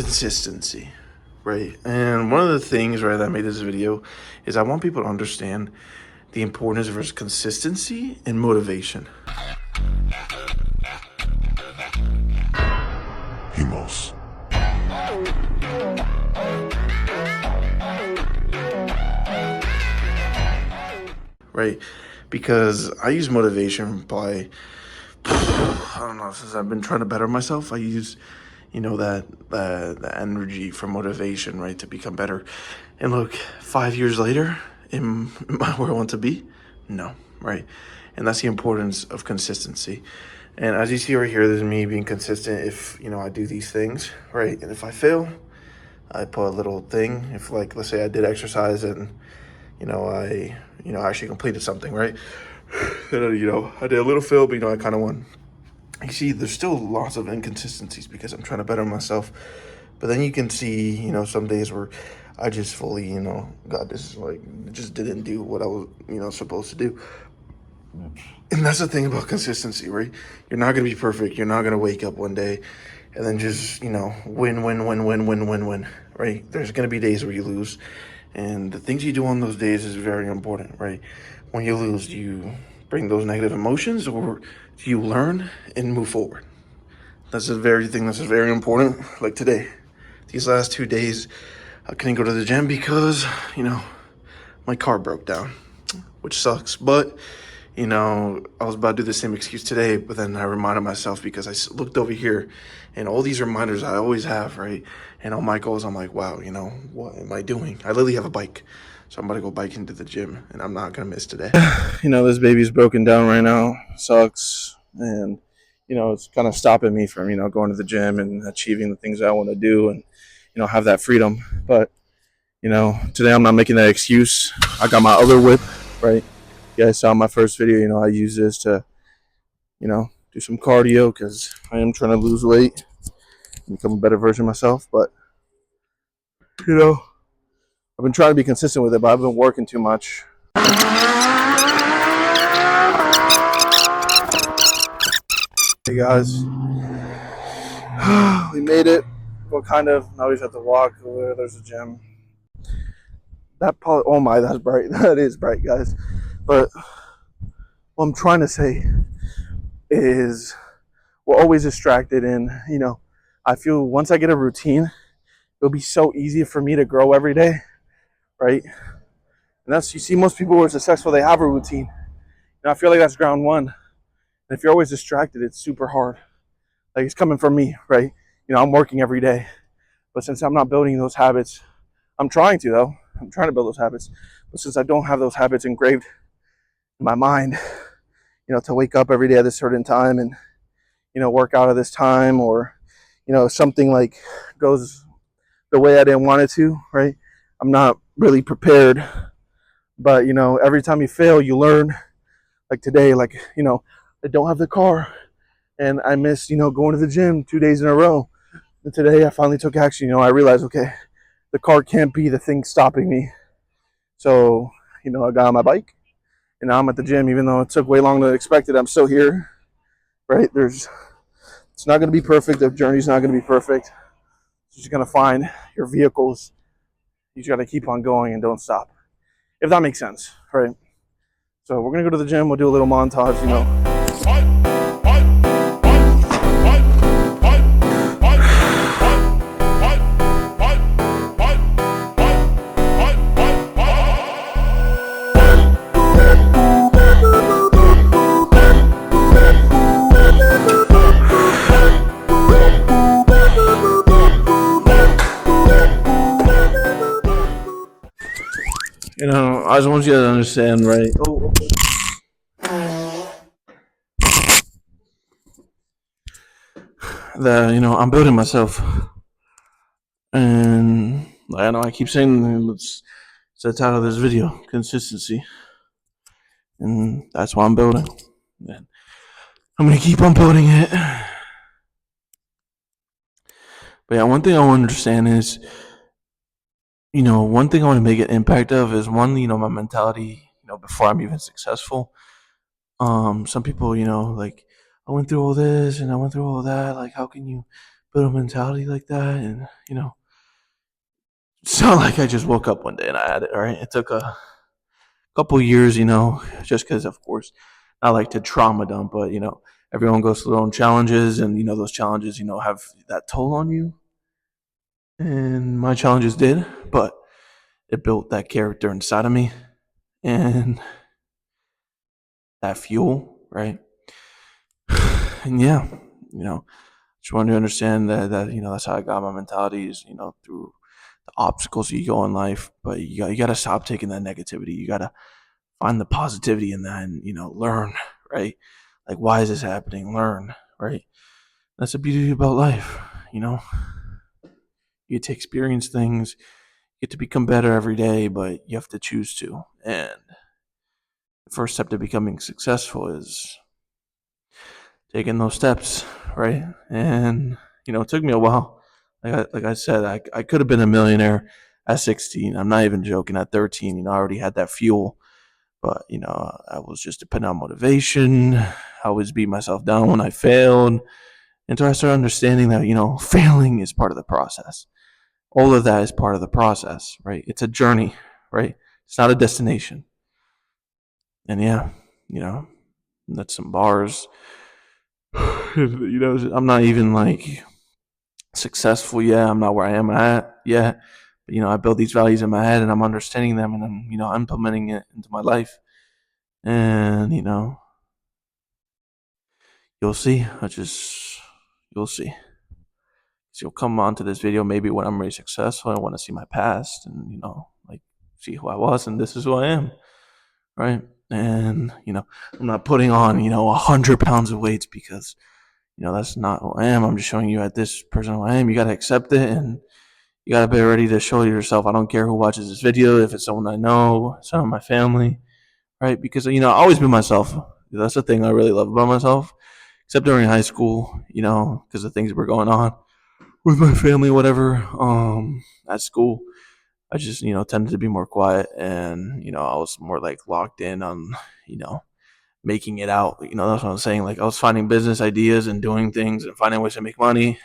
consistency, right? And one of the things, right, that made this video is I want people to understand the importance of consistency and motivation. Himos. Right? Because I use motivation by, I don't know, since I've been trying to better myself, I use, the energy for motivation, right, to become better. And look, 5 years later, am I where I want to be? No, right? And that's the importance of consistency. And as you see right here, there's me being consistent if, I do these things, right? And if I fail, I put a little thing. If, like, let's say I did exercise and, I, actually completed something, right? And, I did a little fail, but, I kind of won. You see, there's still lots of inconsistencies because I'm trying to better myself. But then you can see, some days where I just fully, God, this is like, just didn't do what I was, supposed to do. And that's the thing about consistency, right? You're not going to be perfect. You're not going to wake up one day and then just, win, right? There's going to be days where you lose. And the things you do on those days is very important, right? When you lose, do you bring those negative emotions or do you learn and move forward? That's the very thing that's very important. Like today, these last 2 days, I couldn't go to the gym because, my car broke down, which sucks. But, I was about to do the same excuse today, but then I reminded myself because I looked over here and all these reminders I always have, right? And on my goals, I'm like, wow, what am I doing? I literally have a bike. So I'm about to go bike into the gym and I'm not going to miss today. This baby's broken down right now. Sucks. And, it's kind of stopping me from, going to the gym and achieving the things I want to do and, have that freedom. But, today I'm not making that excuse. I got my other whip, right? You guys saw my first video, I use this to, do some cardio because I am trying to lose weight and become a better version of myself. But, I've been trying to be consistent with it, but I've been working too much. Hey guys, we made it. Well, kind of. Now we just have to walk over there. There's a gym. Oh my, that's bright. That is bright, guys. But what I'm trying to say is we're always distracted, and I feel once I get a routine, it'll be so easy for me to grow every day, right? And that's, you see, most people who are successful, they have a routine. And I feel like that's ground one. And if you're always distracted, it's super hard. Like, it's coming from me, right? I'm working every day. But since I'm not building those habits, I'm trying to, though. I'm trying to build those habits. But since I don't have those habits engraved in my mind, to wake up every day at a certain time and, work out at this time, or, something like goes the way I didn't want it to, right? I'm not really prepared. But, every time you fail, you learn. Like today, I don't have the car and I missed, going to the gym 2 days in a row. And today I finally took action. I realized, okay, the car can't be the thing stopping me. So, I got on my bike and now I'm at the gym, even though it took way longer than expected. I'm still here, right? It's not going to be perfect. The journey's not going to be perfect. You're just going to find your vehicles. You just got to keep on going and don't stop. If that makes sense, right? So we're going to go to the gym. We'll do a little montage, I just want you to understand, right? That, I'm building myself. And I know I keep saying it's the title of this video, consistency. And that's why I'm building. And I'm going to keep on building it. But yeah, one thing I want to understand is, one thing I want to make an impact of is one, my mentality, before I'm even successful. Some people, like, I went through all this and I went through all that. Like, how can you build a mentality like that. And, it's not like I just woke up one day and I had it, right? It took a couple years, just because, of course, I like to trauma dump, but, everyone goes through their own challenges, and, those challenges, have that toll on you. And my challenges did, but it built that character inside of me and that fuel, right? And yeah, just wanted to understand that that's how I got my mentality is, through the obstacles you go in life. But you got to stop taking that negativity. You got to find the positivity in that, and learn, right? Like, why is this happening? Learn, right? That's the beauty about life. You get to experience things, you get to become better every day, but you have to choose to. And the first step to becoming successful is taking those steps, right? And it took me a while. Like I said, I could have been a millionaire at 16. I'm not even joking. At 13, I already had that fuel, but I was just dependent on motivation. I always beat myself down when I failed, and so I started understanding that failing is part of the process. All of that is part of the process, right? It's a journey, right? It's not a destination. And yeah, that's some bars. I'm not even like successful yet. I'm not where I am at yet. But I build these values in my head, and I'm understanding them, and I'm implementing it into my life. And you'll see. You'll see. So you'll come onto this video maybe when I'm really successful. I want to see my past, and like see who I was, and this is who I am, right? And I'm not putting on 100 pounds of weights because that's not who I am. I'm just showing you at this person who I am. You got to accept it, and you got to be ready to show yourself. I don't care who watches this video, if it's someone I know, someone in my family, right? Because, I always been myself. That's the thing I really love about myself, except during high school, because the things that were going on with my family, whatever, at school. I just, tended to be more quiet, and, I was more like locked in on, making it out. That's what I'm saying. Like, I was finding business ideas and doing things and finding ways to make money.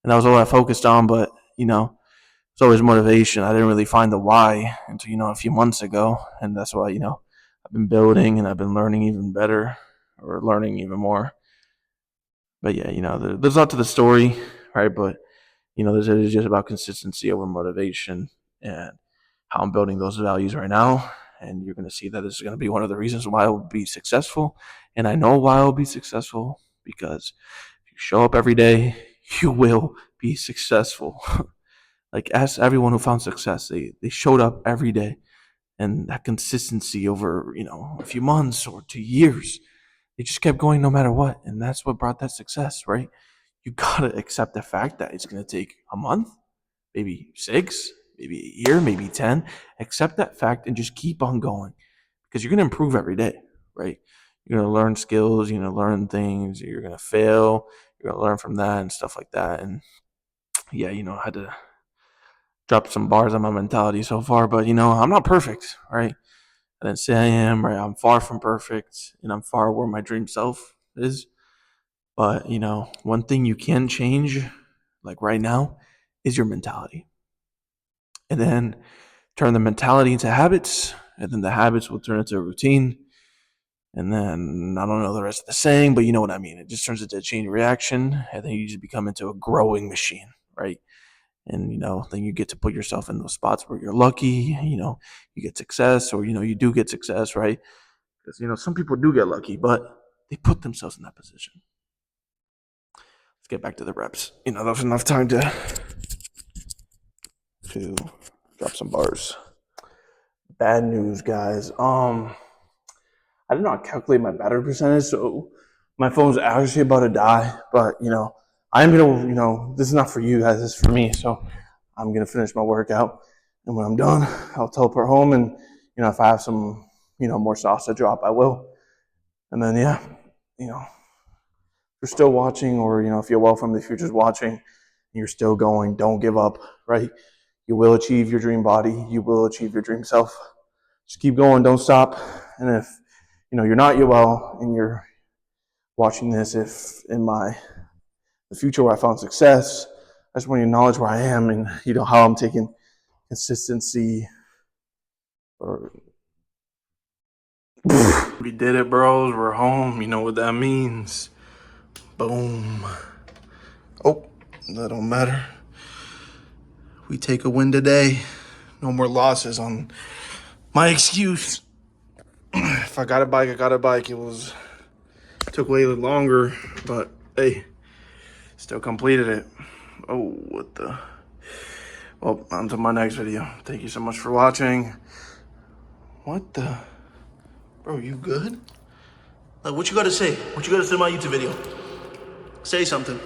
And that was all I focused on. But, it's always motivation. I didn't really find the why until, a few months ago. And that's why, I've been building and I've been learning even better, or learning even more. But yeah, there's a lot to the story, right? But, this is just about consistency over motivation, and how I'm building those values right now. And you're going to see that this is going to be one of the reasons why I will be successful. And I know why I'll be successful, because if you show up every day, you will be successful. Like, ask everyone who found success. They showed up every day, and that consistency over, a few months or 2 years, they just kept going no matter what. And that's what brought that success, right? You got to accept the fact that it's going to take a month, maybe 6, maybe a year, maybe 10. Accept that fact and just keep on going, because you're going to improve every day, right? You're going to learn skills, you're going to learn things, you're going to fail, you're going to learn from that and stuff like that. And yeah, I had to drop some bars on my mentality so far, but I'm not perfect, right? I didn't say I am, right? I'm far from perfect, and I'm far where my dream self is. But, one thing you can change, like right now, is your mentality. And then turn the mentality into habits, and then the habits will turn into a routine. And then, I don't know the rest of the saying, but you know what I mean. It just turns into a chain reaction, and then you just become into a growing machine, right? And, then you get to put yourself in those spots where you're lucky, you get success, or, you do get success, right? Because, some people do get lucky, but they put themselves in that position. Let's get back to the reps. That was enough time to drop some bars. Bad news, guys. I did not calculate my battery percentage, so my phone's actually about to die. But I'm gonna, this is not for you guys, this is for me. So I'm gonna finish my workout, and when I'm done, I'll teleport home. And if I have some, more sauce to drop, I will. And then yeah, if you're still watching, or if you're well from the future's watching, and you're still going, don't give up, right? You will achieve your dream body. You will achieve your dream self. Just keep going. Don't stop. And if you're not well and you're watching this, if in my the future where I found success. I just want you to acknowledge where I am and, you know, how I'm taking consistency. Or we did it, bros. We're home. You know what that means. Boom. Oh, that don't matter. We take a win today. No more losses on my excuse. If I got a bike, I got a bike. It took way longer, but hey, still completed it. Oh, what the? Well, on to my next video. Thank you so much for watching. What the? Bro, you good? Like, what you gotta say? What you gotta say in my YouTube video? Say something.